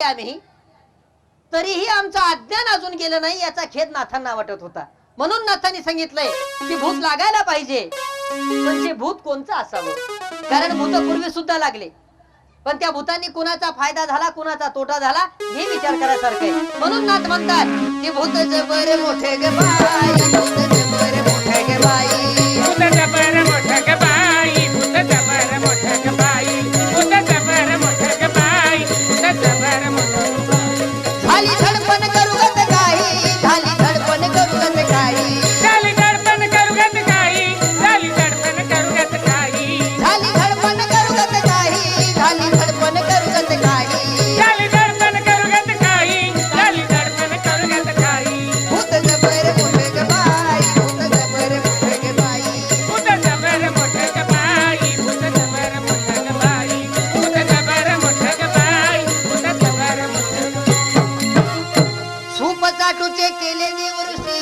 आम्ही, तरीही आमचं अज्ञान अजून गेलं नाही याचा खेद नाथांना वाटत होता. म्हणून नाथांनी सांगितलंय की भूत लागायला पाहिजे, पण ते भूत कोणचं असावं. कारण भूत पूर्वी सुद्धा लागले, पण त्या भूतांनी कुणाचा फायदा झाला कुणाचा तोटा झाला हे विचार करायसारखं आहे. म्हणून नाथ म्हणतात की भूत जबर मोठे गे बाई, भूत जबर मोठे गे बाई, भूत जबर मोठे गे बाई, भूत जबर मोठे गे बाई, भूत जबर मोठे गे बाई, भूत जबर मोठे गे बाई. झाली धडपण करू गत काही, झाली धडपण करू गत काही, झाली दडपण करू गत काही, झाली दडपण करू गत काही, झाली धडपण करू गत काही, झाली धडपण करू गत काही, झाली दडपण करू गत काही, झाली दडपण करू गत काही. भूत जबर मोठे गे बाई, भूत जबर मोठे गे बाई, भूत जबर मोठे गे बाई, भूत जबर मोठे गे बाई, भूत जबर मोठे गे बाई, भूत जबर मोठे गे बाई. सूप चाटूचे केले देवऋषी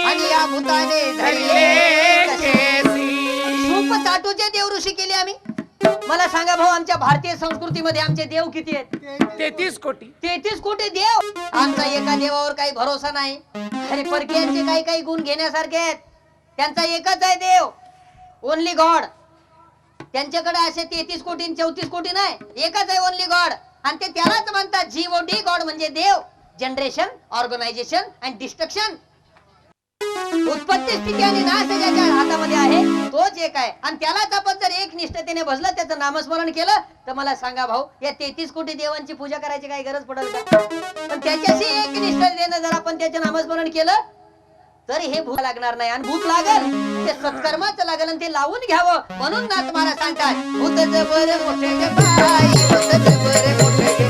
आणि या भूताने धरले धरले कसे. केसी. सूप चाटूचे देवऋषी केले आम्ही. मला सांगा भाऊ, आमच्या भारतीय संस्कृतीमध्ये आमचे देव किती आहेत? 33 कोटी. 33 कोटी देव. आमचा एका देवावर काही भरोसा नाही. अरे परकीयांचे काही काही गुण घेण्यासारखे आहेत. त्यांचा एकच आहे देव, ओनली गॉड. त्यांच्याकडे असे 33 कोटी 34 कोटी नाही, एकच आहे ओनली गॉड. आणि ते त्यालाच म्हणतात जीओडी, गॉड म्हणजे देव. Generation, organisation and destruction. उत्पत्ती, स्थिती आणि नाश ज्याच्या हातामध्ये आहे तोच एक आहे. आणि त्यालाच आपण जर एक निष्ठतेने भजलं, त्याचं नामस्मरण केलं, तर मला सांगा भाऊ, या 33 कोटी देवांची पूजा करायची काही गरज पडेल का? पण त्याच्याशी एक निष्ठतेने जर आपण त्याचे नामस्मरण केलं तर हे भूत लागणार नाही. आणि भूत लागल ते सत्कर्माचं लागल आणि ते लावून घ्यावं. म्हणून नाथ महाराज सांगतात भूत जबर मोठे गे बाई, भूत जबर मोठे गे